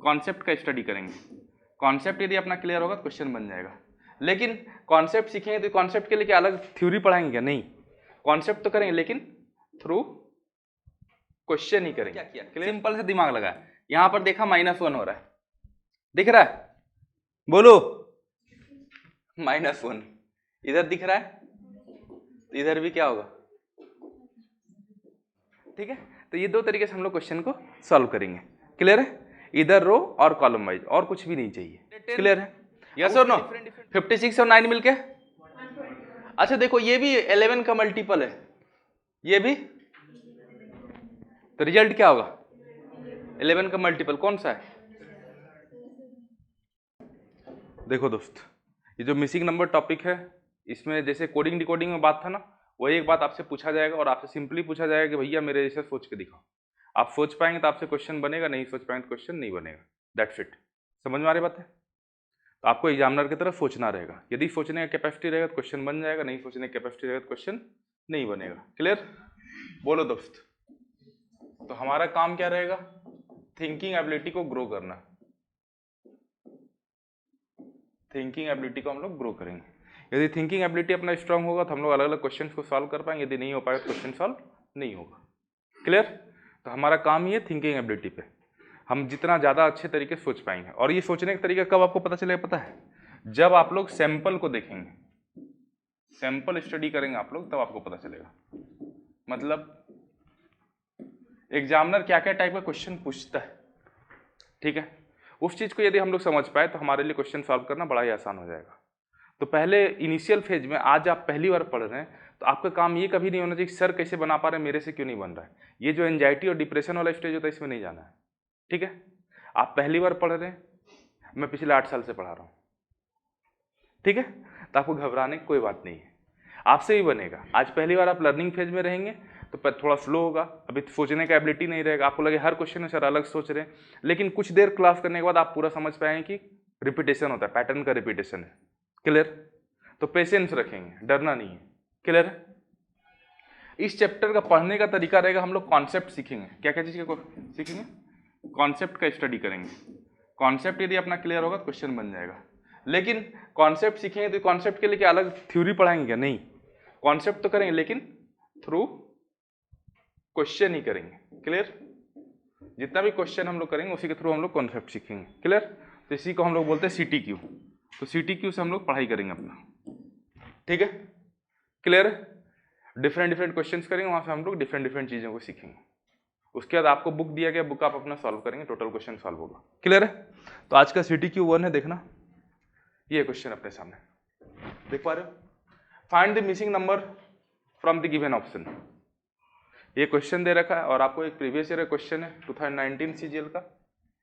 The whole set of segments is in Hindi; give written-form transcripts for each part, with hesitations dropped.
कॉन्सेप्ट का स्टडी करेंगे। कॉन्सेप्ट यदि अपना क्लियर होगा तो क्वेश्चन बन जाएगा। लेकिन कॉन्सेप्ट सीखेंगे तो कॉन्सेप्ट के लिए क्या अलग थ्योरी पढ़ाएंगे क्या? नहीं, कॉन्सेप्ट तो करेंगे लेकिन थ्रू क्वेश्चन ही करेंगे। क्या किया? सिंपल से दिमाग लगा। यहां पर देखा -1 हो रहा है, दिख रहा है? बोलो, -1 इधर दिख रहा है, इधर भी क्या होगा? ठीक है, तो ये दो तरीके से हम लोग क्वेश्चन को सॉल्व करेंगे। क्लियर है? इधर रो और कॉलम वाइज, और कुछ भी नहीं चाहिए। क्लियर है? यस और नो? 56 और 9 मिलके, अच्छा देखो ये भी 11 का मल्टीपल है, ये भी, तो रिजल्ट क्या होगा? 11 का मल्टीपल कौन सा है? देखो दोस्त, ये जो मिसिंग नंबर टॉपिक है, इसमें जैसे कोडिंग डिकोडिंग में बात था ना, वही एक बात आपसे पूछा जाएगा और आपसे सिंपली पूछा जाएगा कि भैया मेरे जैसे सोच के दिखाओ। आप सोच पाएंगे तो आपसे क्वेश्चन बनेगा, नहीं सोच पाएंगे तो क्वेश्चन नहीं बनेगा। That's it. समझ में आ रही बात है? तो आपको एग्जामिनर की तरफ सोचना रहेगा। यदि सोचने का कैपेसिटी रहेगा तो क्वेश्चन बन जाएगा, नहीं सोचने की कैपेसिटी रहेगा तो क्वेश्चन नहीं बनेगा। क्लियर? बोलो दोस्त, तो हमारा काम क्या रहेगा? थिंकिंग एबिलिटी को ग्रो करना। थिंकिंग एबिलिटी को हम लोग ग्रो करेंगे। यदि थिंकिंग एबिलिटी अपना स्ट्रांग होगा तो हम लोग अलग अलग क्वेश्चन को सॉल्व कर पाएंगे, यदि नहीं हो पाएगा तो क्वेश्चन सॉल्व नहीं होगा। क्लियर? तो हमारा काम ही है थिंकिंग एबिलिटी पे, हम जितना ज़्यादा अच्छे तरीके से सोच पाएंगे। और ये सोचने का तरीका कब आपको पता चलेगा पता है? जब आप लोग सैंपल को देखेंगे, सैंपल स्टडी करेंगे आप लोग, तब आपको पता चलेगा। मतलब एग्जामिनर क्या क्या टाइप का क्वेश्चन पूछता है, ठीक है, उस चीज़ को यदि हम लोग समझ पाए तो हमारे लिए क्वेश्चन सॉल्व करना बड़ा ही आसान हो जाएगा। तो पहले इनिशियल फेज में, आज आप पहली बार पढ़ रहे हैं तो आपका काम ये कभी नहीं होना चाहिए सर कैसे बना पा रहे हैं, मेरे से क्यों नहीं बन रहा है। ये जो एंजाइटी और डिप्रेशन वाला स्टेज होता है इसमें नहीं जाना है। ठीक है, आप पहली बार पढ़ रहे हैं, मैं पिछले 8 साल से पढ़ा रहा हूँ, ठीक है, तो आपको घबराने की कोई बात नहीं है, आपसे ही बनेगा। आज पहली बार आप लर्निंग फेज में रहेंगे तो थोड़ा स्लो होगा, अभी सोचने का एबिलिटी नहीं रहेगा, आपको लगे हर क्वेश्चन में सर अलग सोच रहे हैं, लेकिन कुछ देर क्लास करने के बाद आप पूरा समझ पाएंगे कि रिपीटेशन होता है, पैटर्न का रिपीटेशन है। क्लियर? तो पेशेंस रखेंगे, डरना नहीं है। क्लियर है? इस चैप्टर का पढ़ने का तरीका रहेगा, हम लोग कॉन्सेप्ट सीखेंगे। क्या क्या चीज को सीखेंगे? कॉन्सेप्ट का स्टडी करेंगे। कॉन्सेप्ट यदि अपना क्लियर होगा तो क्वेश्चन बन जाएगा। लेकिन कॉन्सेप्ट सीखेंगे तो कॉन्सेप्ट के लिए क्या अलग थ्योरी पढ़ाएंगे क्या? नहीं, कॉन्सेप्ट तो करेंगे लेकिन थ्रू क्वेश्चन ही करेंगे। क्लियर? जितना भी क्वेश्चन हम लोग करेंगे उसी के थ्रू हम लोग कॉन्सेप्ट सीखेंगे। क्लियर? तो इसी को हम लोग बोलते हैं CTQ। तो CTQ से हम लोग पढ़ाई करेंगे अपना, ठीक है? क्लियर? डिफरेंट क्वेश्चंस करेंगे, वहां से हम लोग डिफरेंट चीजों को सीखेंगे। उसके बाद आपको बुक दिया गया, बुक आप अपना सॉल्व करेंगे, टोटल क्वेश्चन सॉल्व होगा। क्लियर है? तो आज का CTQ 1 है, देखना ये क्वेश्चन अपने सामने देख पा रहे हो। Find the missing number from the given option. ये क्वेश्चन दे रखा है और आपको एक प्रीवियस ईयर क्वेश्चन है 2019 CGL का,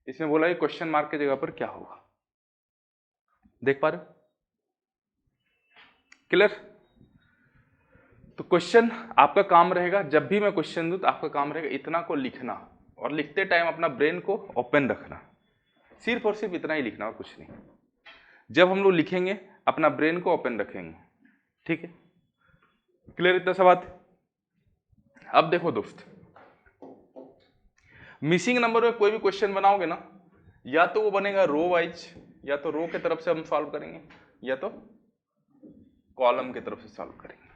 इसमें बोला है क्वेश्चन मार्क की जगह पर क्या होगा। देख पा रहे हो? क्लियर? तो क्वेश्चन आपका काम रहेगा, जब भी मैं क्वेश्चन दूं तो आपका काम रहेगा इतना को लिखना, और लिखते टाइम अपना ब्रेन को ओपन रखना, सिर्फ और सिर्फ इतना ही लिखना और कुछ नहीं। जब हम लोग लिखेंगे अपना ब्रेन को ओपन रखेंगे, ठीक है? क्लियर इतना सा बात? अब देखो दोस्त, मिसिंग नंबर में कोई भी क्वेश्चन बनाओगे ना, या तो वो बनेगा रो वाइज, या तो रो की तरफ से हम सॉल्व करेंगे, या तो कॉलम की तरफ से सॉल्व करेंगे।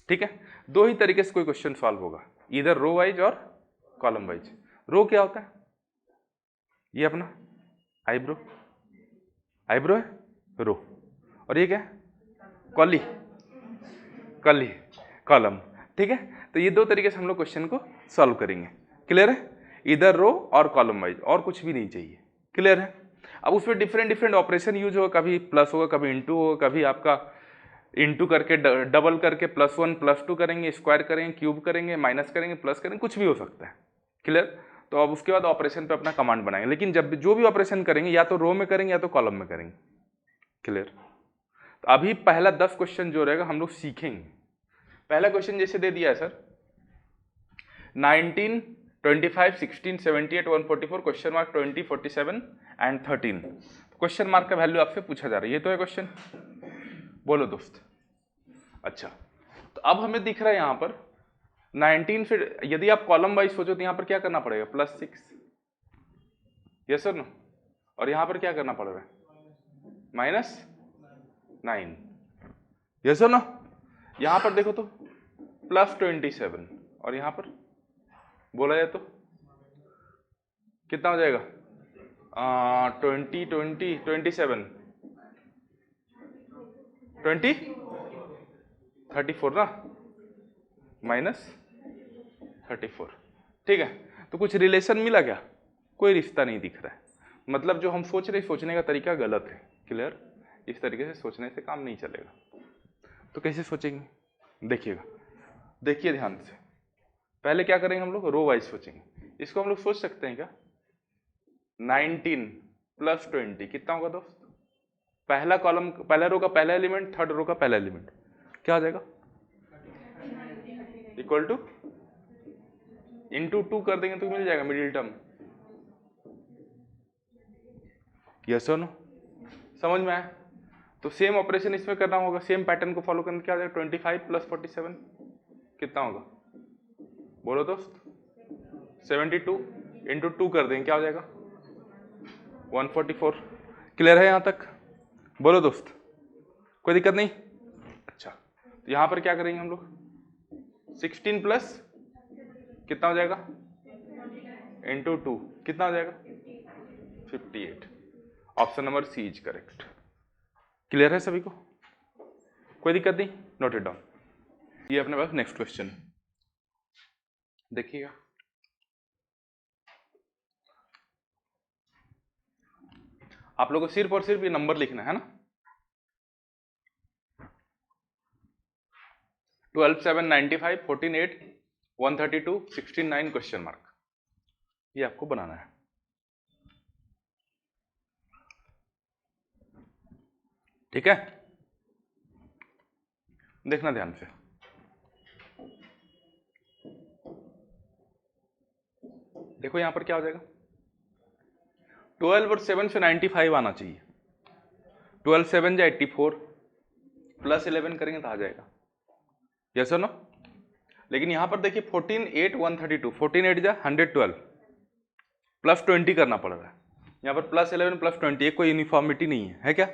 ठीक है, दो ही तरीके से कोई क्वेश्चन सॉल्व होगा, इधर रो वाइज और कॉलम वाइज। रो क्या होता है? ये अपना आईब्रो, आईब्रो है रो, और ये क्या है? कॉली, कॉली कॉलम। ठीक है, तो ये दो तरीके से हम लोग क्वेश्चन को सॉल्व करेंगे। क्लियर है? इधर रो और कॉलम वाइज, और कुछ भी नहीं चाहिए। क्लियर है? अब उसमें डिफरेंट ऑपरेशन यूज होगा, कभी प्लस होगा, कभी इंटू होगा, कभी आपका इंटू करके डबल करके +1 +2 करेंगे, स्क्वायर करेंगे, क्यूब करेंगे, माइनस करेंगे, प्लस करेंगे, कुछ भी हो सकता है। क्लियर? तो अब उसके बाद ऑपरेशन पे अपना कमांड बनाएंगे, लेकिन जब जो भी ऑपरेशन करेंगे या तो रो में करेंगे या तो कॉलम में करेंगे। क्लियर? तो अभी पहला 10 क्वेश्चन जो रहेगा हम लोग सीखेंगे। पहला क्वेश्चन जैसे दे दिया है sir, 19, 25, 16, 78, 144, question mark 20, 47 and 13। Question mark का वैल्यू आपसे पूछा जा रहा है, ये तो है क्वेश्चन। बोलो दोस्त। अच्छा, तो अब हमें दिख रहा है यहां पर 19, फिर यदि आप कॉलम वाइज सोचो तो यहां पर क्या करना पड़ेगा? +6। Yes sir no? और यहां पर क्या करना पड़ रहा है, -9। यस और नो? यहां पर देखो तो +27 और यहां पर बोला जाए तो कितना हो जाएगा, 20 20 27 20 34 ना, -34। ठीक है, तो कुछ रिलेशन मिला क्या? कोई रिश्ता नहीं दिख रहा है, मतलब जो हम सोच रहे सोचने का तरीका गलत है। क्लियर? इस तरीके से सोचने से काम नहीं चलेगा। तो कैसे सोचेंगे, देखिएगा, देखिए ध्यान से। पहले क्या करेंगे हम लोग, रो वाइज सोचेंगे। इसको हम लोग सोच सकते हैं क्या, 19 + 20 कितना होगा दोस्त? पहला कॉलम, पहला रो का पहला एलिमेंट, थर्ड रो का पहला एलिमेंट, क्या हो जाएगा, इक्वल टू इंटू 2 कर देंगे तो मिल जाएगा मिडिल टर्म। यस और नो? समझ में आया? तो सेम ऑपरेशन इसमें करना होगा, सेम पैटर्न को फॉलो करना। क्या हो जाएगा, 25 + 47 कितना होगा, बोलो दोस्त? 72 इंटू 2 कर देंगे, क्या हो जाएगा, 144। क्लियर है यहां तक? बोलो दोस्त, कोई दिक्कत नहीं? अच्छा, तो यहां पर क्या करेंगे हम लोग, 16 प्लस कितना हो जाएगा, इंटू 2 कितना हो जाएगा, 58। Option number C is correct. Clear है सभी को? कोई दिक्कत नहीं? Note it down. ये अपने पास नेक्स्ट क्वेश्चन देखिएगा। आप लोगों को सिर्फ और सिर्फ ये नंबर लिखना है ना, 12 7 95 14 8 132 16 9 क्वेश्चन मार्क, ये आपको बनाना है। ठीक है, देखना ध्यान से। देखो यहां पर क्या हो जाएगा, 12 और 7 से 95 आना चाहिए। 12 7 जा 84 प्लस 11 करेंगे तो आ जाएगा। यस और नो? लेकिन यहां पर देखिए 14 8 132, 14 8 जा 112 प्लस 20 करना पड़ रहा है। यहाँ पर +11 + 20 कोई यूनिफॉर्मिटी नहीं है क्या?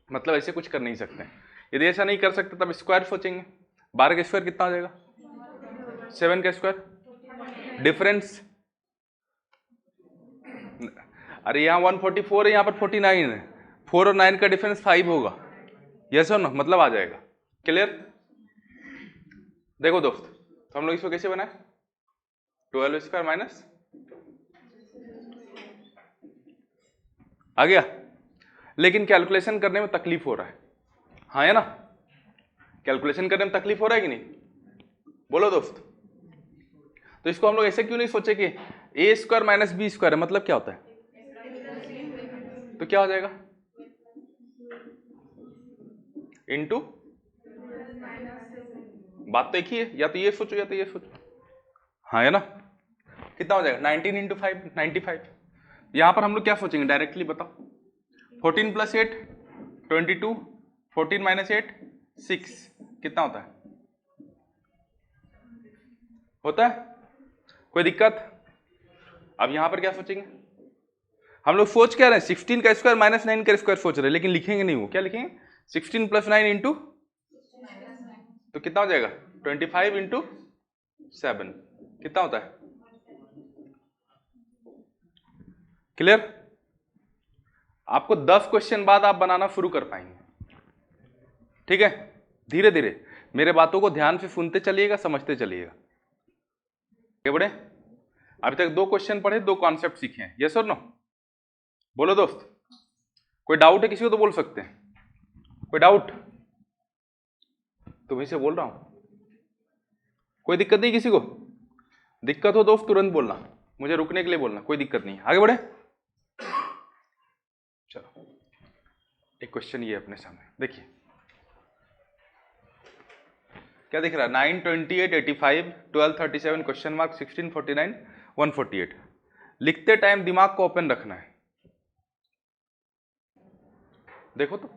मतलब ऐसे कुछ कर नहीं सकते। यदि ऐसा नहीं कर सकते तब स्क्वायर सोचेंगे। 12 का स्क्वायर कितना हो जाएगा, 7 का स्क्वायर, डिफरेंस। अरे यहाँ 144 है, यहाँ पर 49 है, 4 और 9 का डिफरेंस 5 होगा। यस और नो? मतलब आ जाएगा। क्लियर? देखो दोस्त, तो हम लोग इसको कैसे बनाए, 12 स्क्वायर माइनस, आ गया। लेकिन कैलकुलेशन करने में तकलीफ हो रहा है, हाँ है ना? कैलकुलेशन करने में तकलीफ हो रहा है कि नहीं, बोलो दोस्त? तो इसको हम लोग ऐसे क्यों नहीं सोचे कि a square minus B square है, मतलब क्या होता है, तो क्या हो जाएगा, इनटू, बात तो एक ही है, या तो ये सोचो या तो ये सोचो, हाँ है ना? कितना हो जाएगा, 19 इंटू 5 95। यहां पर हम लोग क्या सोचेंगे, डायरेक्टली बताओ, 14 + 8 22, 14 - 8 6 कितना होता है, होता है? कोई दिक्कत? अब यहां पर क्या सोचेंगे हम लोग, सोच क्या रहे हैं, 16 का स्क्वायर माइनस 9 का स्क्वायर सोच रहे हैं, लेकिन लिखेंगे नहीं। वो क्या लिखेंगे, 16 + 9 इंटू, तो कितना हो जाएगा, 25 इंटू 7 कितना होता है। क्लियर? आपको 10 क्वेश्चन बाद आप बनाना शुरू कर पाएंगे। ठीक है, धीरे धीरे मेरे बातों को ध्यान से सुनते चलिएगा, समझते चलिएगा। क्या बड़े, अभी तक 2 क्वेश्चन पढ़े, 2 कॉन्सेप्ट सीखे हैं। यस और नो? बोलो दोस्त, कोई डाउट है किसी को तो बोल सकते हैं, कोई डाउट? तुम्हीं से बोल रहा हूं, कोई दिक्कत नहीं किसी को? दिक्कत हो दोस्त तुरंत बोलना, मुझे रुकने के लिए बोलना, कोई दिक्कत नहीं। आगे बढ़े, चलो एक क्वेश्चन ये अपने सामने देखिए, क्या दिख रहा है, 9 28 85 12 37 क्वेश्चन मार्क 16 49 148। लिखते टाइम दिमाग को ओपन रखना है। देखो तो,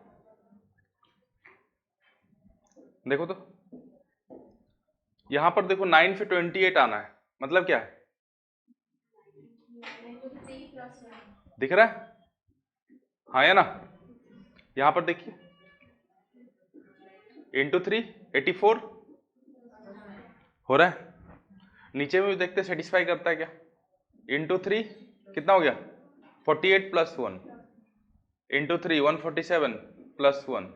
देखो तो, यहां पर देखो 9 से 28 आना है, मतलब क्या है, दिख रहा है? हाँ या ना? यहां पर देखिए इंटू 3 84 हो रहा है। नीचे में भी देखते सेटिस्फाई करता है क्या? इंटू 3 कितना हो गया 48 प्लस 1 इंटू 3 147 प्लस 1।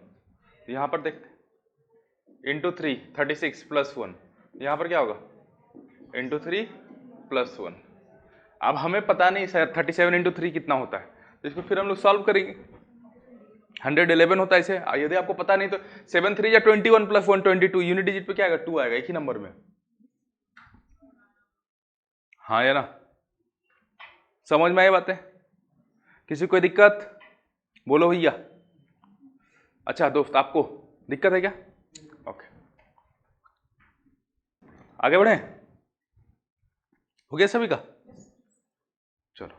यहां पर देखते इंटू 3 36 प्लस 1। यहां पर क्या होगा इंटू 3 प्लस 1। अब हमें पता नहीं सर 37 इंटू 3 कितना होता है, तो इसको फिर हम लोग सॉल्व करेंगे। 111 होता है इसे। यदि आपको पता नहीं तो 7 3 या 21 प्लस 1 22, यूनिट डिजिट पे क्या आएगा 2 आएगा एक ही नंबर में। हाँ या ना? समझ में आई बातें? किसी कोई दिक्कत बोलो भैया। अच्छा दोस्त आपको दिक्कत है क्या? ओके आगे बढ़े, हो गया सभी का? चलो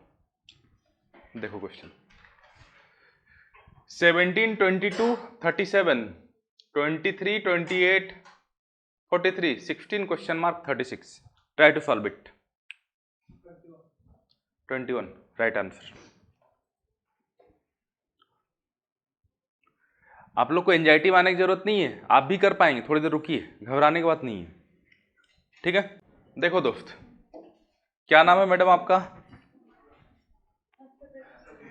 देखो question 17 22 37 23 28 43 16 question mark 36। Try to solve it. 21 right answer. आप लोग को एंजाइटी आने की जरूरत नहीं है, आप भी कर पाएंगे, थोड़ी देर रुकिए, घबराने की बात नहीं है, ठीक है। देखो दोस्त क्या नाम है मैडम आपका?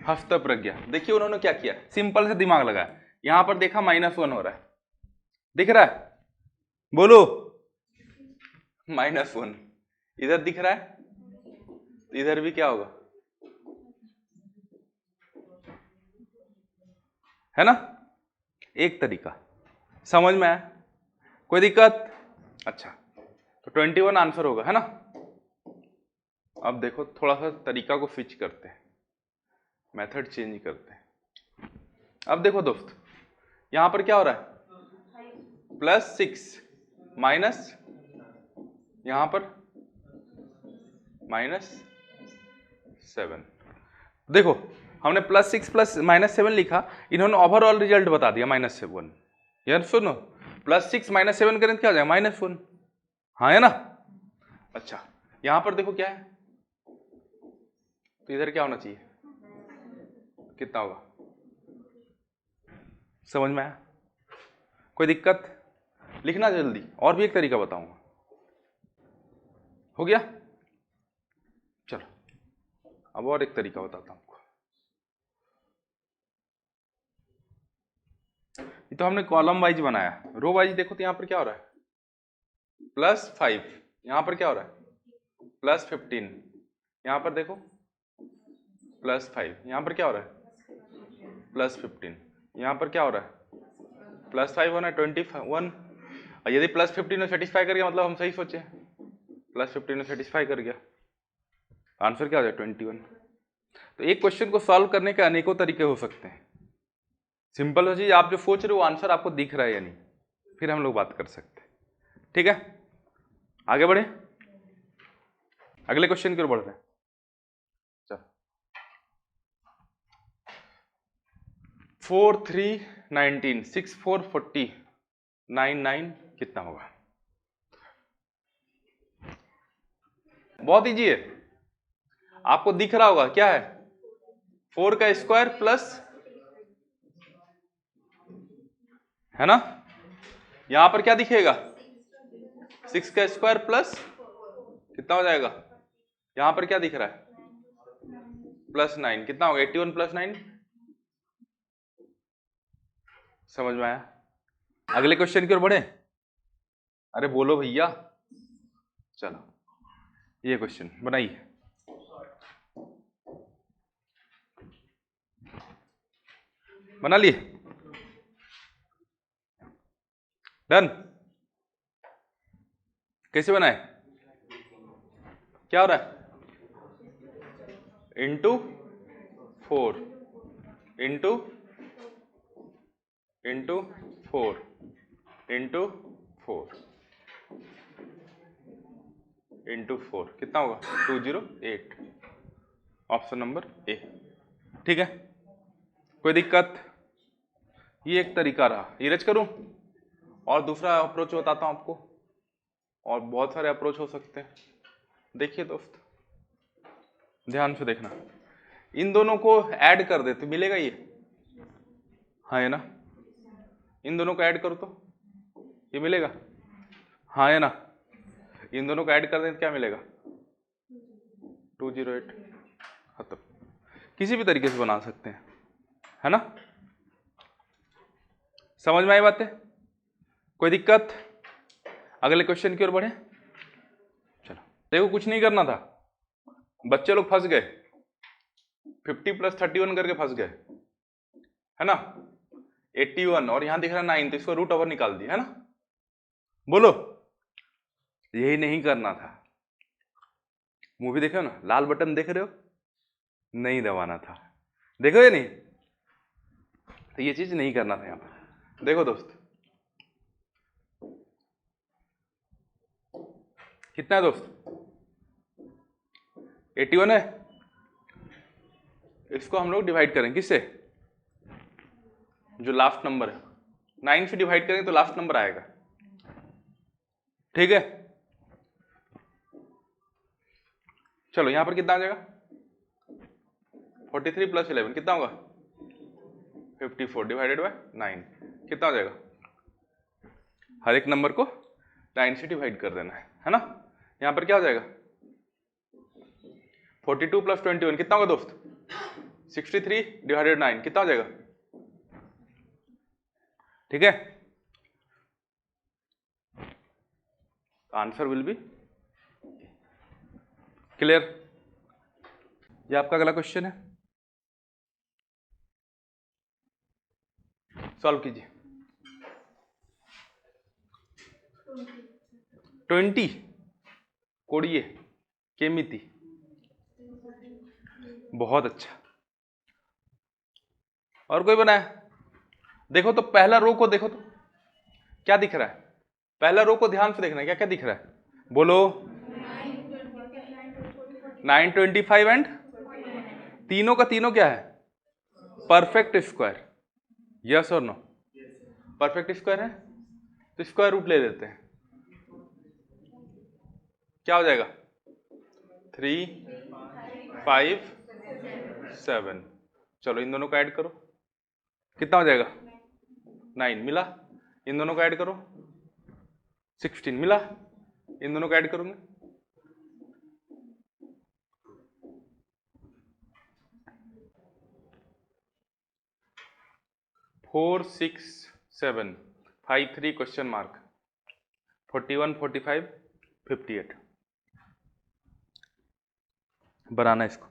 हस्तप्रज्ञा। देखिए उन्होंने क्या किया, सिंपल से दिमाग लगाया, यहां पर देखा -1 हो रहा है, दिख रहा है? बोलो -1 इधर दिख रहा है, इधर भी क्या होगा, है ना? एक तरीका समझ में आया? कोई दिक्कत? अच्छा तो 21 आंसर होगा, है ना? अब देखो थोड़ा सा तरीका को स्विच करते हैं, मेथड चेंज करते हैं। अब देखो दोस्त यहां पर क्या हो रहा है +6 माइनस, यहां पर -7। देखो हमने +6 प्लस -7 लिखा, इन्होंने ओवरऑल रिजल्ट बता दिया -7। यार सुनो +6 -7 करें तो क्या हो जाएगा -1। हाँ है ना? अच्छा यहां पर देखो क्या है, तो इधर क्या होना चाहिए, कितना होगा? समझ में आया? कोई दिक्कत? लिखना जल्दी, और भी एक तरीका बताऊंगा। हो गया? चलो अब और एक तरीका बताता हूं आपको। ये तो हमने कॉलम वाइज बनाया, रो वाइज देखो तो यहां पर क्या हो रहा है +5, यहां पर क्या हो रहा है +15, यहां पर देखो +5, यहां पर क्या हो रहा है +15, यहां पर क्या हो रहा है +5 होना है 21। यदि +15 में सेटिस्फाई कर गया मतलब हम सही सोचे, +15 में सेटिस्फाई कर गया, आंसर क्या हो जाए 21। तो एक क्वेश्चन को सॉल्व करने के अनेकों तरीके हो सकते हैं। सिंपल चीज आप जो सोच रहे हो आंसर आपको दिख रहा है या नहीं, फिर हम लोग बात कर सकते हैं, ठीक है। आगे बढ़े, अगले क्वेश्चन की ओर बढ़ रहे हैं। चल 4 3 19 6 4 40 9 9 कितना होगा? बहुत इजी है, आपको दिख रहा होगा क्या है 4 का स्क्वायर प्लस, है ना? यहां पर क्या दिखेगा 6 का स्क्वायर प्लस कितना हो जाएगा, यहां पर क्या दिख रहा है +9, कितना होगा 81 + 9। समझ में आया? अगले क्वेश्चन की ओर बढ़े। अरे बोलो भैया, चलो ये क्वेश्चन बनाइए। बना लिए? डन? कैसे बनाए, क्या हो रहा है इंटू 4 इंटू 4 इंटू 4 इंटू 4 कितना होगा 208, ऑप्शन नंबर ए, ठीक है। कोई दिक्कत? ये एक तरीका रहा, इरेज करूं और दूसरा अप्रोच बताता हूं आपको, और बहुत सारे अप्रोच हो सकते हैं। देखिए दोस्त ध्यान से देखना, इन दोनों को ऐड कर दे तो मिलेगा ये हाँ है ना, इन दोनों को ऐड करो तो ये मिलेगा, हाँ है ना, इन दोनों को ऐड कर दें तो क्या मिलेगा 208। खत्म। किसी भी तरीके से बना सकते हैं, है ना, समझ में आई बातें, कोई दिक्कत? अगले क्वेश्चन की ओर बढ़े। चलो देखो, कुछ नहीं करना था, बच्चे लोग फंस गए, 50 + 31 करके फंस गए, है ना, 81 और यहां दिख रहा 9, तो इसको रूट ओवर निकाल दिया, है ना, बोलो, यही नहीं करना था। मूवी देखे हो ना, लाल बटन देख रहे हो, नहीं दबाना था, देखो या नहीं, तो ये चीज नहीं करना था यहां पर। देखो दोस्त, कितना है दोस्त, 81 है, इसको हम लोग डिवाइड करें किससे, जो लास्ट नंबर है, 9 से डिवाइड करेंगे तो लास्ट नंबर आएगा, ठीक है। चलो यहां पर कितना आ जाएगा 43 + 11 कितना होगा 54 डिवाइडेड बाय 9 कितना हो जाएगा, हर एक नंबर को 9 से डिवाइड कर देना है ना। यहां पर क्या हो जाएगा 42 + 21 कितना होगा दोस्त 63 डिवाइडेड 9 कितना हो जाएगा, ठीक है, आंसर विल बी क्लियर। ये आपका अगला क्वेश्चन है, सॉल्व कीजिए। 20 कोड़िए केमिति, बहुत अच्छा। और कोई बनाया, देखो तो पहला रो को देखो तो क्या दिख रहा है, पहला रो को ध्यान से देखना है, क्या क्या दिख रहा है, बोलो 925 एंड तीनों का तीनों क्या है परफेक्ट स्क्वायर, यस और नो, परफेक्ट स्क्वायर है तो स्क्वायर रूट ले लेते हैं, क्या हो जाएगा 3 5 7। चलो इन दोनों को ऐड करो कितना हो जाएगा 9 मिला, इन दोनों को ऐड करो 16 मिला, इन दोनों को ऐड करूंगे 4 6 7 5 3 क्वेश्चन मार्क 41 45 58 बनाना इसको।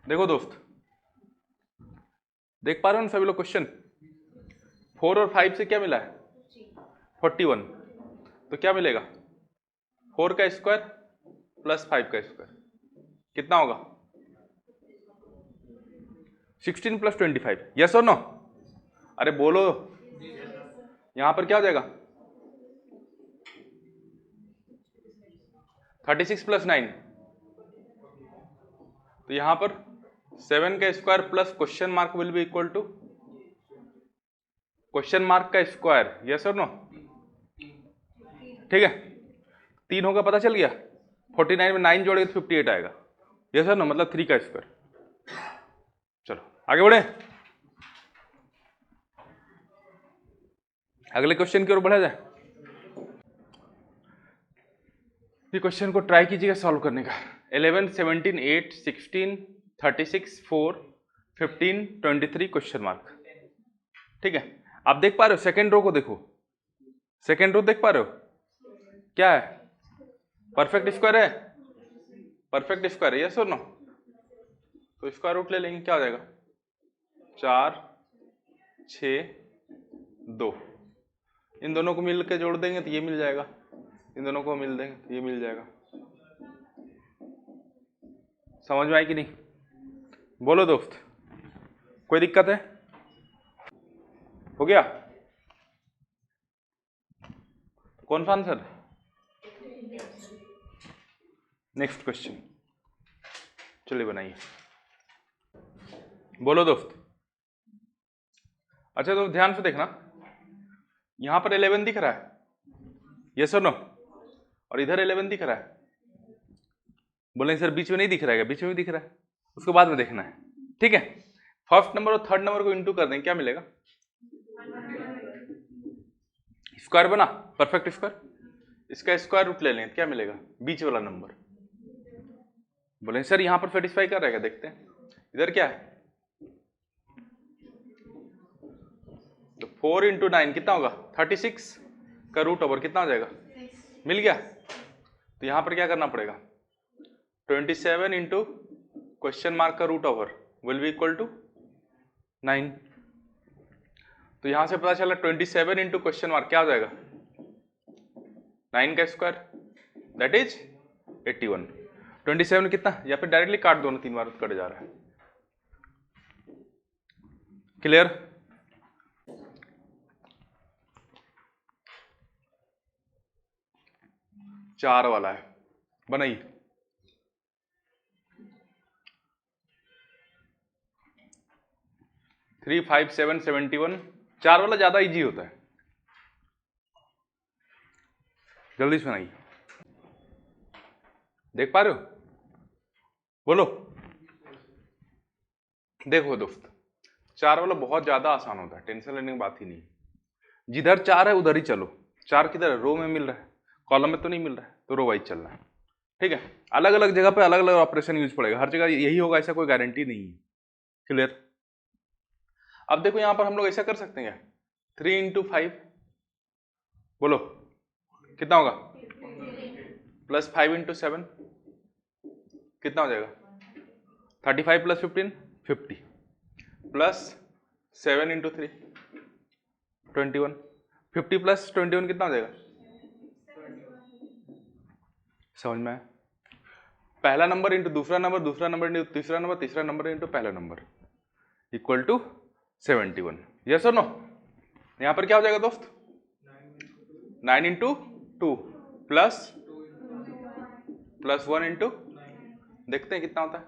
देखो दोस्त देख पा रहे हो ना सभी लोग क्वेश्चन, 4 और 5 से क्या मिला है 41, तो क्या मिलेगा 4 का स्क्वायर प्लस 5 का स्क्वायर कितना होगा 16 + 25, यस और नो, अरे बोलो, यहां पर क्या हो जाएगा 36 + 9, तो यहां पर 7 का square plus question mark will be equal to question mark का स्क्वायर, यस और नो, ठीक है, 3 होगा पता चल गया, 49 में 9 जोड़ेंगे तो 58 आएगा, यस और नो, मतलब 3 का स्क्वायर। चलो आगे बढ़े, अगले क्वेश्चन की ओर बढ़ा जाए। ये क्वेश्चन को ट्राई कीजिएगा सॉल्व करने का, 11 17 8 16 36 4 15 23 क्वेश्चन मार्क, ठीक है। आप देख पा रहे हो सेकेंड रो को देखो, सेकेंड रो देख पा रहे हो क्या है परफेक्ट स्क्वायर है, परफेक्ट स्क्वायर है, यस और नो, तो स्क्वायर रूट ले लेंगे क्या हो जाएगा 4 6 2, इन दोनों को मिल के जोड़ देंगे तो ये मिल जाएगा, इन दोनों को मिल देंगे तो ये मिल जाएगा, समझ में आई कि नहीं, बोलो दोस्त कोई दिक्कत है, हो गया, कौन सा आंसर, नेक्स्ट क्वेश्चन, चलिए बनाइए, बोलो दोस्त। अच्छा तो ध्यान से देखना, यहां पर 11 दिख रहा है, यस और नो, और इधर 11 दिख रहा है, बोलेंगे सर बीच में नहीं दिख रहा है, बीच में भी दिख रहा है, उसको बाद में देखना है, ठीक है। फर्स्ट नंबर और थर्ड नंबर को इंटू कर देंगे, क्या मिलेगा? स्क्वायर बना, परफेक्ट स्क्वायर। इसका स्क्वायर रूट ले लें, क्या मिलेगा? बीच वाला नंबर। बोले सर यहां पर सेटिस्फाई कर रहेगा, देखते हैं इधर क्या है। तो 4 × 9 कितना होगा? 36 का रूट ओवर कितना हो जाएगा? मिल गया। तो यहां पर क्या करना पड़ेगा? 27 इंटू क्वेश्चन मार्क का root over will be equal to 9। तो यहां से पता चला 27 इंटू क्वेश्चन मार्क क्या हो जाएगा? 9 का स्क्वायर, दैट इज 81। 27 कितना, या फिर डायरेक्टली काट दो ना, 3 बार कट जा रहा है। क्लियर? चार वाला है, बनाइए। थ्री 5 7 71। चार वाला ज्यादा इजी होता है, जल्दी से बनाइए। देख पा रहे हो? बोलो। देखो दोस्त, चार वाला बहुत ज्यादा आसान होता है, टेंशन लेने की बात ही नहीं। जिधर चार है उधर ही चलो। चार किधर है? रो में मिल रहा है, कॉलम में तो नहीं मिल रहा है, तो रो वाइज चलना है। ठीक है, अलग अलग जगह पे अलग अलग ऑपरेशन यूज पड़ेगा, हर जगह यही होगा ऐसा कोई गारंटी नहीं है। क्लियर? अब देखो यहां पर हम लोग ऐसा कर सकते हैं क्या? 3 × 5, बोलो कितना होगा? प्लस 5 × 7 कितना हो जाएगा? 35 + 15 50, प्लस 7 × 3 21। 50 + 21 कितना हो जाएगा? समझ में आया? पहला नंबर इंटू दूसरा नंबर, दूसरा नंबर इंटू तीसरा नंबर, तीसरा नंबर इंटू पहला नंबर इक्वल टू 71। यस और नो? यहां पर क्या हो जाएगा दोस्त? 9 × 2 प्लस 1 इंटू, देखते हैं कितना होता है।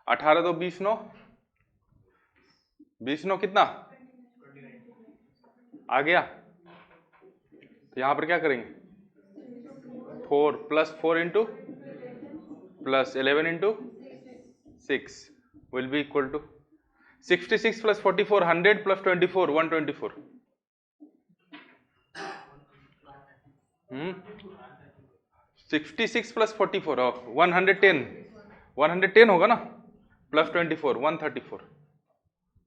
18 तो 20 9, 20 9 कितना आ गया? तो यहां पर क्या करेंगे? 4 plus 4 into plus 11 into 6 will be equal to 66 + 44 100 + 24 124। 66 + 44 of 110 होगा ना, प्लस 24 134।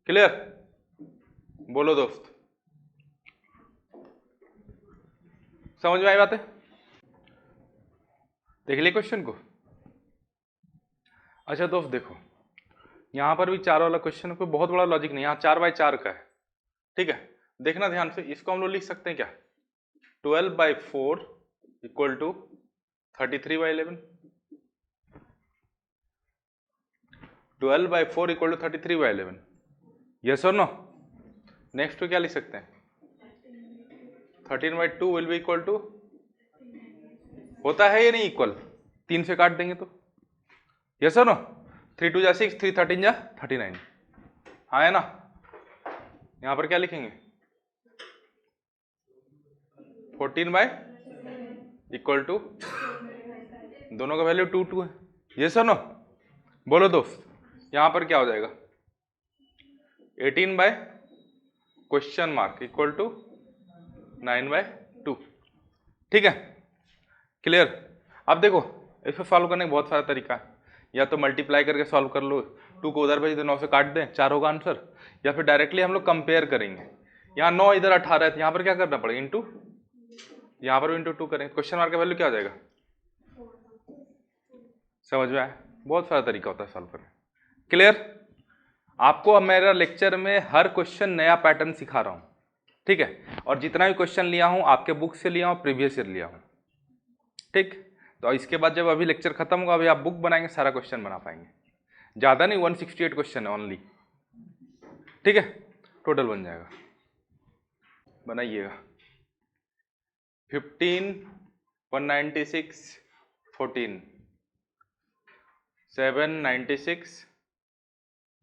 क्लियर? बोलो दोस्त, समझ में आई बात है? देख लिया क्वेश्चन को? अच्छा दोस्त देखो, यहां पर भी चार वाला क्वेश्चन कोई बहुत बड़ा लॉजिक नहीं, यहाँ 4/4 का है। ठीक है, देखना ध्यान से, इसको हम लोग लिख सकते हैं क्या? 12/4 equal to 33/11। 12/4 equal to 33/11। Yes और नो? नेक्स्ट तो क्या लिख सकते हैं? 13/2 विल बी इक्वल टू, होता है या नहीं इक्वल? 3 से काट देंगे तो। यस और नो? 3 2 6, 3 13 39। हाँ है ना? यहां पर क्या लिखेंगे? 14/ इक्वल टू, दोनों का वैल्यू 2 2 है। यस और नो? बोलो दोस्त, यहां पर क्या हो जाएगा? 18/ क्वेश्चन मार्क इक्वल टू 9/2। ठीक है, क्लियर? अब देखो इसको सॉल्व करने का बहुत सारा तरीका है, या तो मल्टीप्लाई करके सॉल्व कर लो, 2 को उधर भेज दो, 9 से काट दें, 4 होगा आंसर। या फिर डायरेक्टली हम लोग कंपेयर करेंगे, यहाँ 9 इधर 18 है, तो यहाँ पर क्या करना पड़ेगा? इंटू, यहाँ पर इंटू 2 करेंगे, क्वेश्चन मार्क का वैल्यू क्या हो जाएगा? समझ में आया? बहुत सारा तरीका होता है सॉल्व करने। क्लियर? आपको अब मेरा लेक्चर में हर क्वेश्चन नया पैटर्न सिखा रहा हूँ, ठीक है? और जितना भी क्वेश्चन लिया हूँ आपके बुक से लिया हूँ, प्रीवियस ईयर लिया हूँ, ठीक? तो इसके बाद जब अभी लेक्चर खत्म होगा, अभी आप बुक बनाएंगे, सारा क्वेश्चन बना पाएंगे। ज़्यादा नहीं, 168 क्वेश्चन है ओनली, ठीक है? टोटल बन जाएगा, बनाइएगा। 15 196 14 7 96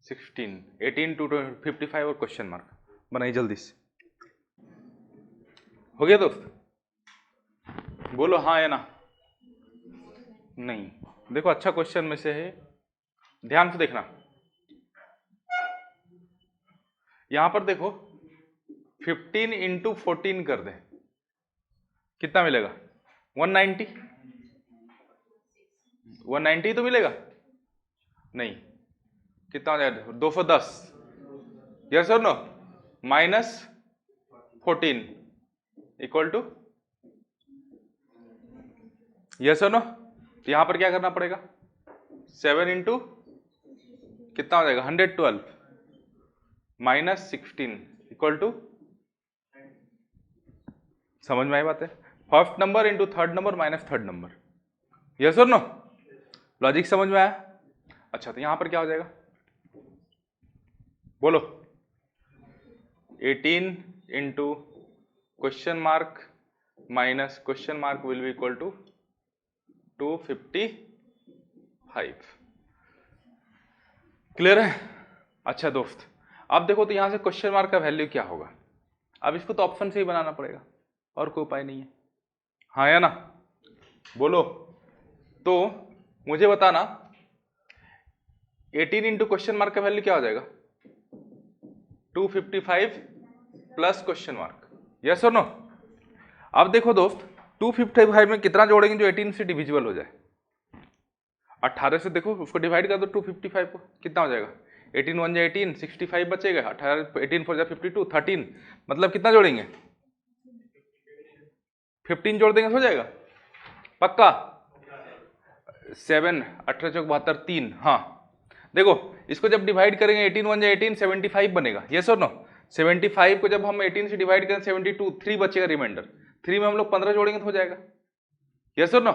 16 18 to 55 और क्वेश्चन मार्क। बनाइए जल्दी से। हो गया दोस्त? बोलो हाँ या ना? नहीं, देखो अच्छा क्वेश्चन में से है, ध्यान से देखना। यहां पर देखो 15 इंटू 14 कर दें, कितना मिलेगा? 190। 190 तो मिलेगा नहीं, कितना हो जाएगा? 210। यस और no? Minus 14 equal to, yes और नो? यहां पर क्या करना पड़ेगा? 7 इंटू कितना हो जाएगा? 112 माइनस 16 इक्वल टू, समझ में आई बात है? First number into third number minus third number. Yes और नो? लॉजिक समझ में आया? अच्छा, तो यहां पर क्या हो जाएगा बोलो? 18 into question mark minus question mark will be equal to 255। Clear है? अच्छा दोस्त, अब देखो तो यहां से क्वेश्चन मार्क का वैल्यू क्या होगा? अब इसको तो ऑप्शन से ही बनाना पड़ेगा, और कोई उपाय नहीं है। हाँ या ना? बोलो। तो मुझे बताना 18 इंटू क्वेश्चन मार्क का वैल्यू क्या हो जाएगा? 255 प्लस क्वेश्चन मार्क। यस और नो? अब देखो दोस्त, 255 में कितना जोड़ेंगे जो 18 से डिविजिबल हो जाए? 18 से देखो उसको डिवाइड कर दो 255 को, कितना हो जाएगा? 18 1 जा 18, 65 बचेगा। 18 18 4 जा 52, 13, मतलब कितना जोड़ेंगे? 15 जोड़ देंगे तो हो जाएगा पक्का? 7 18 चौक 72 3। हाँ देखो, इसको जब डिवाइड करेंगे 18 1 जा 18, 75 बनेगा। यस और नो? 75 को जब हम 18 से डिवाइड करें 72, 3 बचेगा रिमाइंडर। 3 में हम लोग 15 जोड़ेंगे तो हो जाएगा। यस और नो?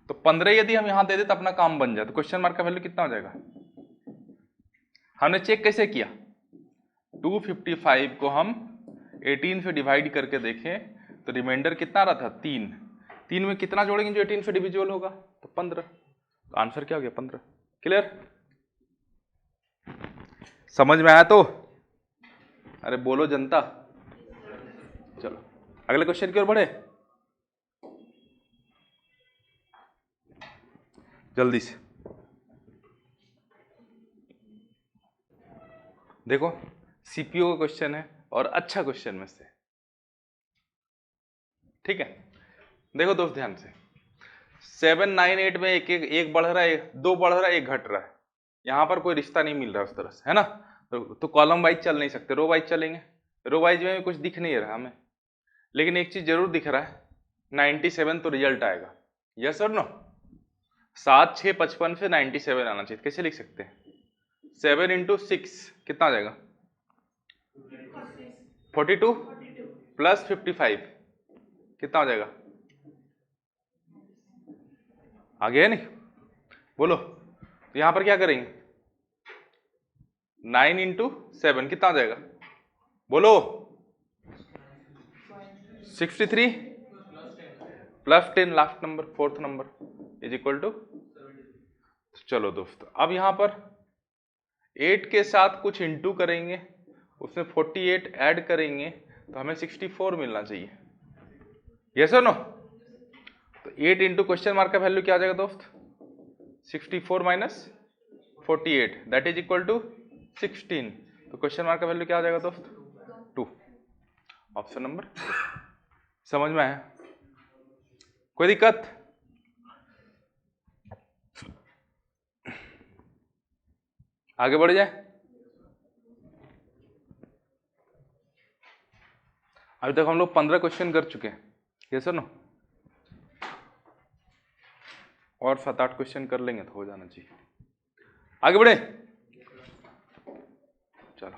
तो 15 यदि हम यहां दे दे तो अपना काम बन जाए। तो क्वेश्चन मार्क का वैल्यू कितना हो जाएगा? हमने चेक कैसे किया? 255 को हम 18 से डिवाइड करके देखें तो रिमाइंडर कितना आ रहा था? 3। 3 में कितना जोड़ेंगे जो 18 से डिविजिबल होगा? तो 15। तो आंसर क्या हो गया? 15। क्लियर? समझ में आया तो? अरे बोलो जनता। चलो अगले क्वेश्चन की ओर बढ़े जल्दी से। देखो सीपीयू का क्वेश्चन है और अच्छा क्वेश्चन में से, ठीक है? देखो दोस्त ध्यान से, 7 9 8 में एक बढ़ रहा है, 2 बढ़ रहा है, 1 घट रहा है। यहां पर कोई रिश्ता नहीं मिल रहा उस तरह से, है ना? तो कॉलम वाइज चल नहीं सकते, रो वाइज चलेंगे। रो वाइज में भी कुछ दिख नहीं रहा हमें, लेकिन एक चीज जरूर दिख रहा है, 97 तो रिजल्ट आएगा। यस और नो? 7 6 55 से 97 आना चाहिए। कैसे लिख सकते हैं? 7 इंटू 6 कितना आ जाएगा? 42 प्लस 55 कितना हो जाएगा? आगे है नहीं? बोलो। तो यहां पर क्या करेंगे? 9 इंटू 7 कितना आ जाएगा? बोलो। 63 plus 10 last number, fourth number is equal to. चलो दोस्तों, अब यहां पर 8 के साथ कुछ इंटू करेंगे, उसमें 48 ऐड करेंगे तो हमें 64 मिलना चाहिए। यस और नो? तो 8 इंटू क्वेश्चन मार्क का वैल्यू क्या आ जाएगा दोस्त? 64 minus 48 that is equal to 16। तो क्वेश्चन मार्क का वैल्यू क्या आ जाएगा दोस्त? 2। Option number. समझ में आया? कोई दिक्कत? आगे बढ़ जाए। अभी तक हम लोग 15 क्वेश्चन कर चुके हैं। यस और नो? और 7-8 क्वेश्चन कर लेंगे तो हो जाना चाहिए। आगे बढ़े। चलो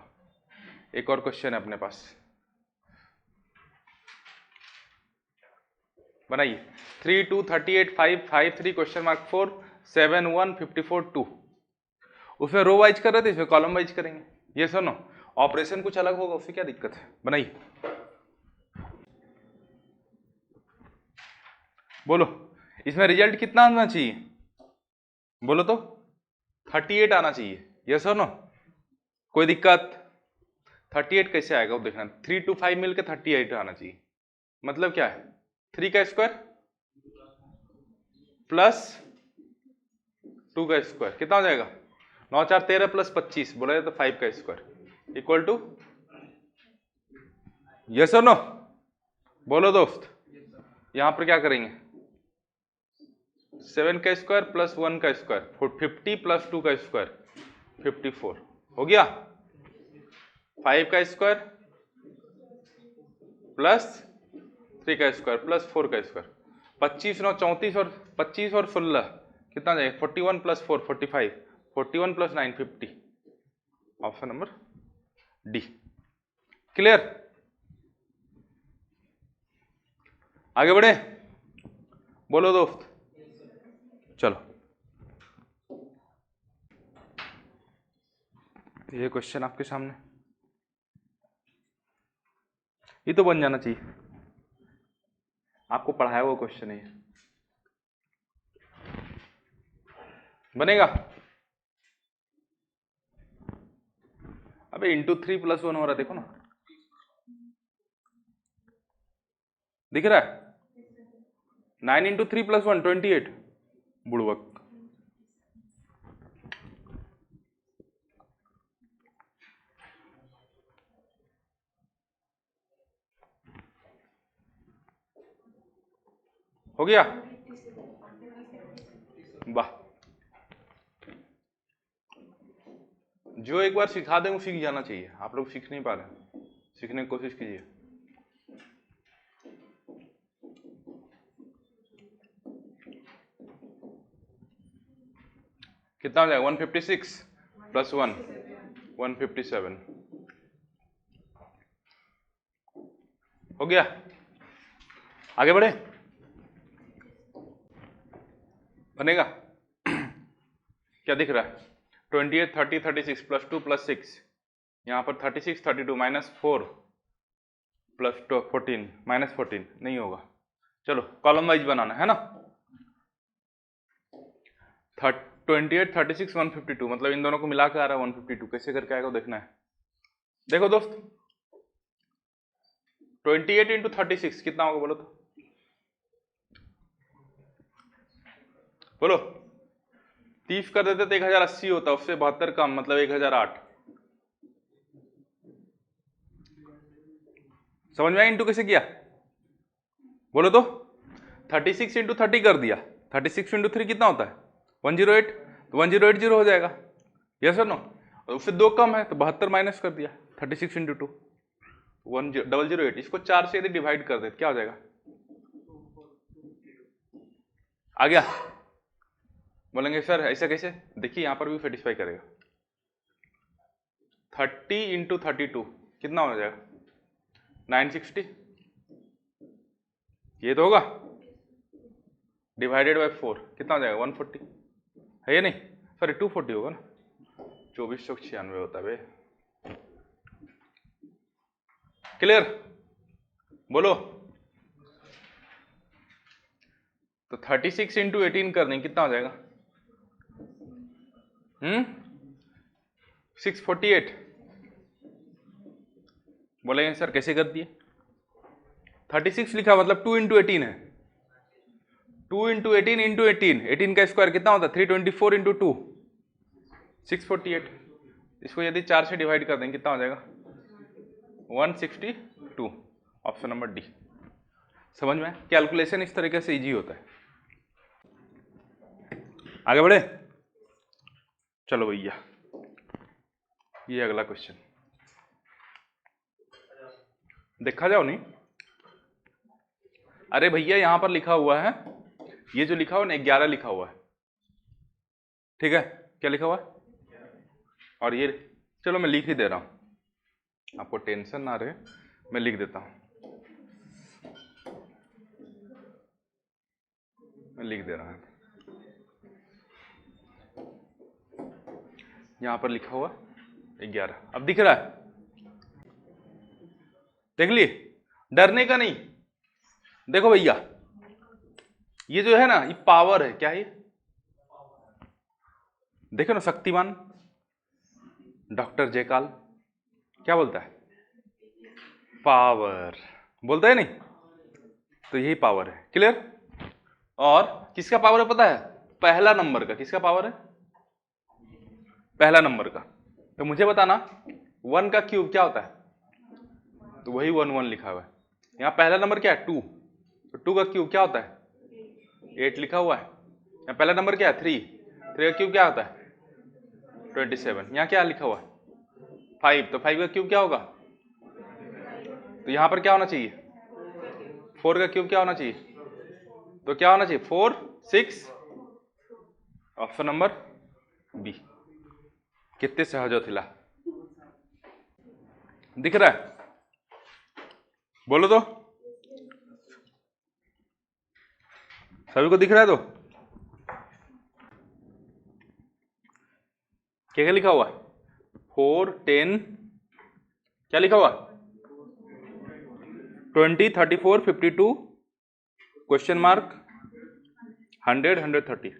एक और क्वेश्चन है अपने पास, बनाइए। 3 2 38 5 5 3 क्वेश्चन मार्क 4 7 1 54 2। उसमें रो वाइज कर रहे थे, इसमें कॉलम वाइज करेंगे। ये सुनो, ऑपरेशन कुछ अलग होगा, उससे क्या दिक्कत है? बनाइए। बोलो इसमें रिजल्ट कितना आना चाहिए? बोलो तो 38 आना चाहिए। यस और नो? कोई दिक्कत? 38 कैसे आएगा वो देखना। 3 2 5 मिलकर 38 आना चाहिए। मतलब क्या है? 3 का स्क्वायर प्लस 2 का स्क्वायर कितना हो जाएगा? 9 4 13 प्लस 25 बोला जाए तो 5 का स्क्वायर। इक्वल टू, यस और नो? बोलो दोस्त। यहां पर क्या करेंगे, 7 का स्क्वायर प्लस 1 का स्क्वायर, 50 प्लस 2 का स्क्वायर 54 हो गया। 5 का स्क्वायर प्लस 3 का स्क्वायर प्लस 4 का स्क्वायर, 25 9 34 और 25 और 16 कितना जाएगा, 41 plus 4 45, 41 plus 9 50। Option number D. Clear? आगे बढ़े, बोलो दोस्त। चलो, ये क्वेश्चन आपके सामने, ये तो बन जाना चाहिए, आपको पढ़ाया वो क्वेश्चन है, बनेगा। अबे इंटू 3 प्लस 1 हो रहा है, देखो ना, दिख रहा है? 9 इंटू 3 प्लस 1 28, बुड़वक। हो गया? वाह, जो एक बार सिखा दें वो सीख जाना चाहिए। आप लोग सीख नहीं पा रहे, सीखने की कोशिश कीजिए। कितना हो जाएगा, 156 प्लस 1 157 हो गया। आगे बढ़े, बनेगा? क्या दिख रहा है, 28 30 36 प्लस 2 प्लस 6, यहाँ पर 36 32 माइनस 4 प्लस 14 माइनस 14 नहीं होगा। चलो कॉलम वाइज बनाना है ना। 28 36 152, मतलब इन दोनों को मिला के आ रहा है 152। कैसे करके आएगा देखना है। देखो दोस्त, 28 इंटू 36 कितना होगा, बोलो तो, बोलो। 30 कर देते तो 1080 होता, उससे 72 कम, मतलब 1008। समझ में आया इंटू कैसे किया, बोलो तो। 36 इंटू 30 कर दिया, 36 इंटू 3 कितना होता है, 108, तो 1080 हो जाएगा, यस और नो? उससे 2 कम है तो 72 माइनस कर दिया, 36 इंटू 2 1008। इसको 4 से यदि डिवाइड कर दे क्या हो जाएगा, आ गया? बोलेंगे सर ऐसा कैसे, देखिए यहां पर भी सेटिस्फाई करेगा। 30 इंटू 32 कितना हो जाएगा, 960, ये तो होगा, डिवाइडेड बाय 4 कितना हो जाएगा, 140 है ये नहीं, सॉरी 240 होगा ना, 2496 होता है बे। क्लियर? बोलो। तो 36 इंटू 18 कर दें कितना हो जाएगा, 648। बोलेंगे सर कैसे कर दिए, 36 लिखा मतलब 2 इंटू 18 है, 2 इंटू 18 इंटू 18 का स्क्वायर कितना होता है, 324 इंटू 2 648। इसको यदि 4 से डिवाइड कर दें कितना हो जाएगा, 162। Option number D. समझ में? कैलकुलेशन इस तरीके से इजी होता है। आगे बढ़े, चलो भैया, ये अगला क्वेश्चन देखा जाओ नहीं। अरे भैया यहां पर लिखा हुआ है, ये जो लिखा हुआ ना 11 लिखा हुआ है, ठीक है? क्या लिखा हुआ है, और ये चलो मैं लिख ही दे रहा हूं, आपको टेंशन ना रहे, मैं लिख देता हूं, मैं लिख दे रहा हूं। यहां पर लिखा हुआ 11, अब दिख रहा है, देख लिए? डरने का नहीं। देखो भैया ये जो है ना, ये पावर है, क्या है? देखो ना, शक्तिमान डॉक्टर जयकाल क्या बोलता है, पावर बोलता है नहीं, तो यही पावर है। क्लियर? और किसका पावर है पता है, पहला नंबर का। किसका पावर है, पहला नंबर का। तो मुझे बताना 1 का क्यूब क्या होता है? तो वही 1 1 लिखा हुआ है। यहाँ पहला नंबर क्या है? 2, तो 2 का क्यूब क्या होता है? 8 लिखा हुआ है। यहाँ पहला नंबर क्या है? 3, 3 का क्यूब क्या होता है? 27। यहाँ क्या लिखा हुआ है? 5, तो 5 का क्यूब क्या होगा? तो यहाँ पर क्या होना चाहिए? 4 का क्यूब क्या होना चाहिए? तो क्या होना चाहिए? 4 6। Option number B. कितने सहज थिला दिख रहा है? बोलो तो, सभी को दिख रहा है? तो क्या क्या लिखा हुआ है? 4 10 क्या लिखा हुआ? 20 34 52 क्वेश्चन मार्क 100 130।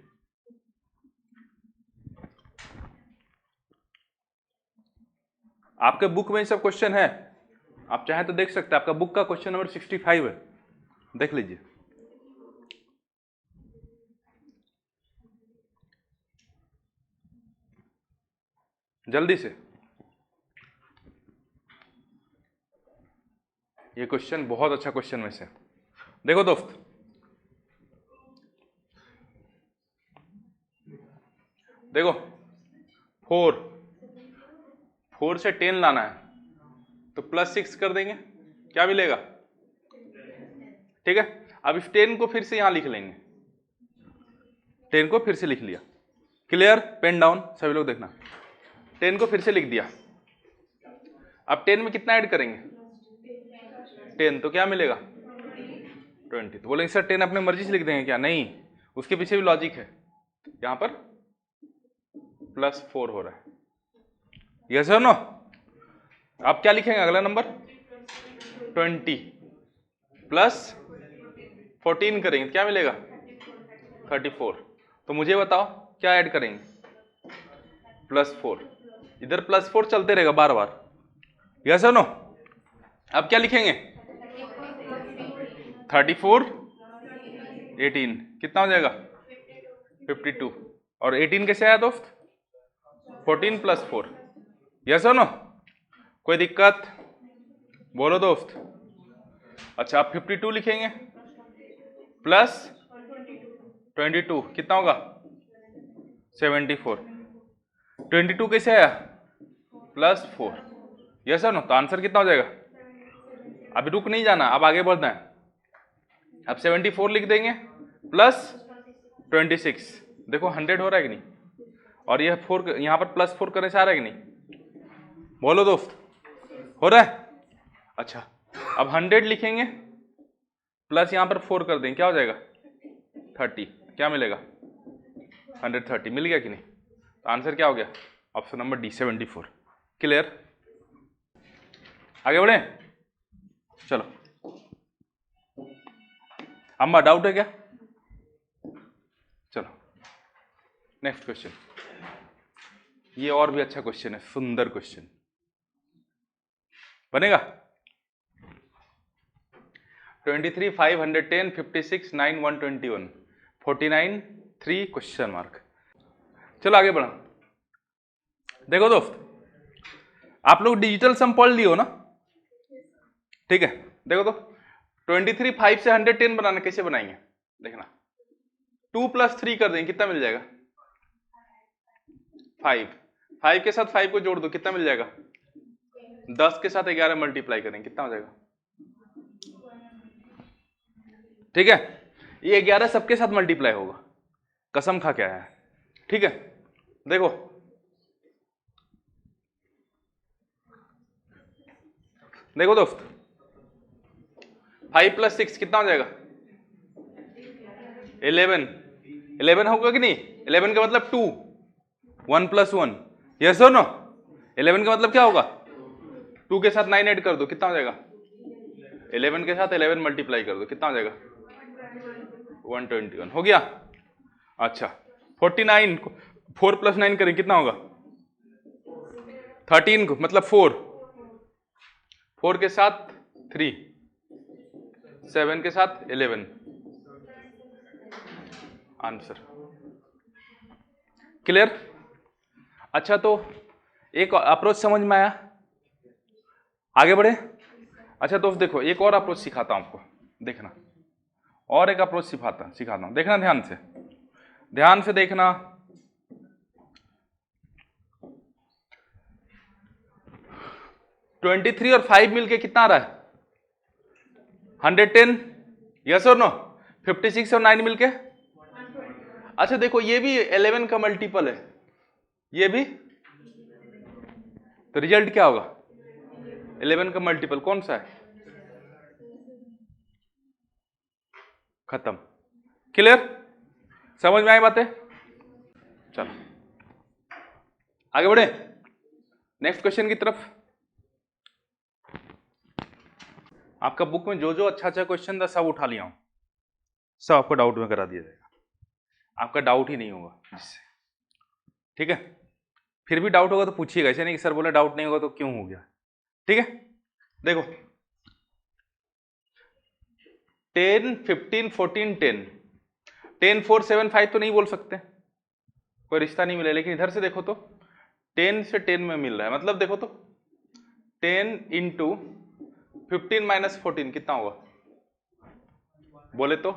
आपके बुक में सब क्वेश्चन है, आप चाहे तो देख सकते हैं। आपका बुक का क्वेश्चन नंबर 65 है, देख लीजिए। जल्दी से, ये क्वेश्चन बहुत अच्छा क्वेश्चन में से। देखो दोस्त, देखो 4 से 10 लाना है, तो +6 कर देंगे, क्या मिलेगा? ठीक है। अब इस 10 को फिर से यहां लिख लेंगे, 10 को फिर से लिख लिया। क्लियर? पेन डाउन सभी लोग देखना। 10 को फिर से लिख दिया। अब 10 में कितना ऐड करेंगे? 10, तो क्या मिलेगा? 20। तो बोलेंगे सर 10 अपने मर्जी से लिख देंगे क्या? नहीं, उसके पीछे भी लॉजिक है। यहां पर +4 हो रहा है, यस और नो? आप क्या लिखेंगे अगला नंबर? 20 प्लस 14 करेंगे, क्या मिलेगा? 34। तो मुझे बताओ क्या ऐड करेंगे? +4। इधर +4 चलते रहेगा बार बार, यस और नो? अब क्या लिखेंगे? 34 18 कितना हो जाएगा? 52। और 18 कैसे आया दोस्त? 14 + 4, यस और नो? कोई दिक्कत? बोलो दोस्त। अच्छा, आप 52 लिखेंगे प्लस 22 कितना होगा? 74। 22 कैसे आया? +4, यस और नो? तो आंसर कितना हो जाएगा? अभी रुक नहीं जाना, अब आगे बढ़ना है। अब 74 लिख देंगे प्लस 26। देखो 100 हो रहा है कि नहीं? और यह 4 यहां पर +4 करने से आ रहा है कि नहीं? बोलो दोस्त, हो रहा है? अच्छा, अब 100 लिखेंगे प्लस यहां पर 4 कर देंगे, क्या हो जाएगा? 30। क्या मिलेगा? 130 मिल गया कि नहीं? तो आंसर क्या हो गया? Option number D 74। क्लियर? आगे बढ़े, चलो। अम्मा डाउट है क्या? चलो नेक्स्ट क्वेश्चन। ये और भी अच्छा क्वेश्चन है, सुंदर क्वेश्चन बनेगा। 23 510 56 9 121 49 3 क्वेश्चन मार्क। चलो आगे बढ़ा। देखो दोस्त, आप लोग डिजिटल सम पढ़ लियो ना? ठीक है। देखो तो 23 5 से 110 बनाना कैसे बनाएंगे? देखना, 2 + 3 कर देंगे, कितना मिल जाएगा? 5। 5 के साथ 5 को जोड़ दो, कितना मिल जाएगा? 10 के साथ 11 मल्टीप्लाई करेंगे, कितना हो जाएगा? ठीक है, ये 11 सबके साथ मल्टीप्लाई होगा, कसम खा के आया है। ठीक है, देखो देखो दोस्त, 5 + 6 कितना हो जाएगा? 11। 11 होगा कि नहीं? 11 का मतलब 2, 1 + 1, यस और नो? 11 का मतलब क्या होगा? 2 के साथ 9 ऐड कर दो, कितना हो जाएगा? 11 के साथ 11 मल्टीप्लाई कर दो, कितना हो जाएगा? 121 हो गया। अच्छा, 49 4 + 9 करें, कितना होगा? 13 को मतलब 4 के साथ 3, 7 के साथ 11, आंसर। क्लियर? अच्छा, तो एक अप्रोच समझ में आया आगे बढ़े। अच्छा दोस्त देखो, एक और अप्रोच सिखाता हूं आपको, देखना, और एक अप्रोच सिखाता हूं, देखना ध्यान से देखना। ट्वेंटी 23 और 5 मिलके कितना आ रहा है? 110, यस और नो? 56 और 9 मिलके, अच्छा देखो ये भी 11 का मल्टीपल है, ये भी, तो रिजल्ट क्या होगा? 11 का मल्टीपल कौन सा है? खत्म। क्लियर? समझ में आई बातें? चलो आगे बढ़े नेक्स्ट क्वेश्चन की तरफ। आपका बुक में जो जो अच्छा क्वेश्चन था सब उठा लिया हूं, सब आपको डाउट में करा दिया जाएगा, आपका डाउट ही नहीं होगा जिससे, ठीक है? फिर भी डाउट होगा तो पूछिएगा, ऐसे नहीं कि सर बोले डाउट नहीं होगा तो क्यों हो गया, ठीक है? देखो 10, 15, 14, 10, 10, 4, 7, 5 तो नहीं बोल सकते, कोई रिश्ता नहीं मिला, लेकिन इधर से देखो तो 10 से 10 में मिल रहा है, मतलब देखो तो 10 इंटू 15 माइनस 14 कितना होगा? बोले तो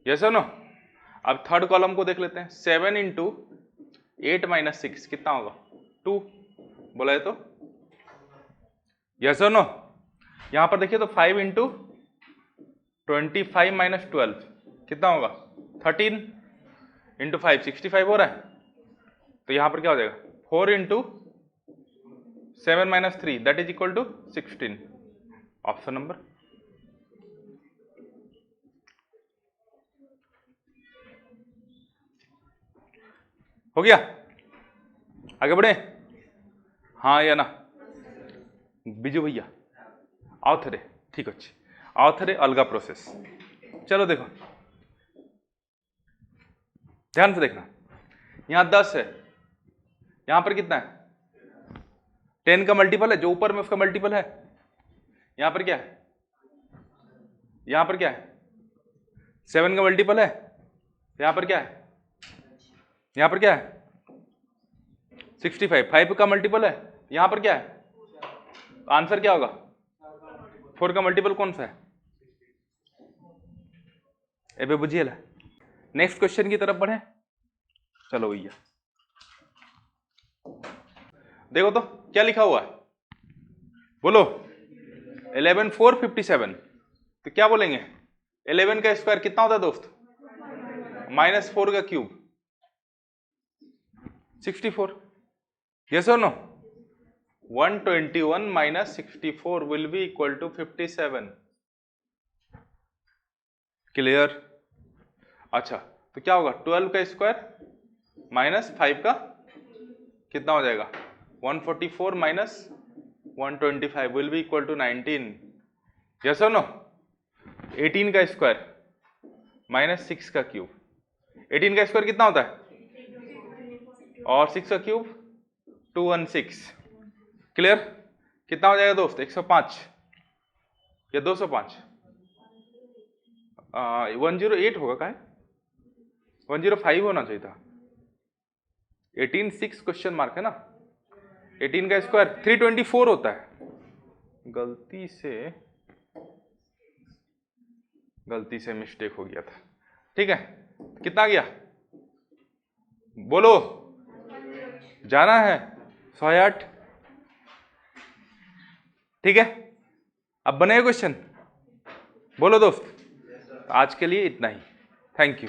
यस और नो? अब थर्ड कॉलम को देख लेते हैं, 7 इंटू 8 माइनस 6 कितना होगा? 2, बोला है तो यस और नो? यहां पर देखिए तो 5 इंटू 25 माइनस 12 कितना होगा? 13 इंटू 5 65 हो रहा है, तो यहां पर क्या हो जाएगा? 4 into 7 minus 3 that is equal to 16, option number. हो गया? आगे बढ़े? हाँ या ना? बिजू भैया आओ थे, ठीक अच्छे आओ थे, अलगा प्रोसेस। चलो देखो ध्यान से देखना, यहां 10 है, यहां पर कितना है? 10 का मल्टीपल है, जो ऊपर में उसका मल्टीपल है, यहां पर क्या है? यहां पर क्या है? 7 का मल्टीपल है, यहां पर क्या है? यहां पर क्या है? 65, 5 का मल्टीपल है, यहां पर क्या है? आंसर क्या होगा? 4 का मल्टीपल कौन सा है? एबे बुझिए ला। नेक्स्ट क्वेश्चन की तरफ बढ़े, चलो भैया देखो तो क्या लिखा हुआ है, बोलो 11 4 57, तो क्या बोलेंगे? 11 का स्क्वायर कितना होता है दोस्त? -4 का क्यूब 64, यस और no? 121 minus 64 will be equal to 57, clear? अच्छा तो क्या होगा? 12 का स्क्वायर माइनस 5 का कितना हो जाएगा? 144 minus 125 will be equal to 19, yes और नो? 18 का स्क्वायर माइनस 6 का क्यूब, 18 का स्क्वायर कितना होता है? और 6 का क्यूब 216, क्लियर? कितना हो जाएगा दोस्त? 105 या 205? 108 होगा, का है 105 होना चाहिए था, 18 6 क्वेश्चन मार्क है ना, 18 का स्क्वायर 324 होता है, गलती से मिस्टेक हो गया था, ठीक है? कितना गया बोलो? जाना है 108, ठीक है? अब बनेगा क्वेश्चन, बोलो दोस्त। आज के लिए इतना ही, थैंक यू।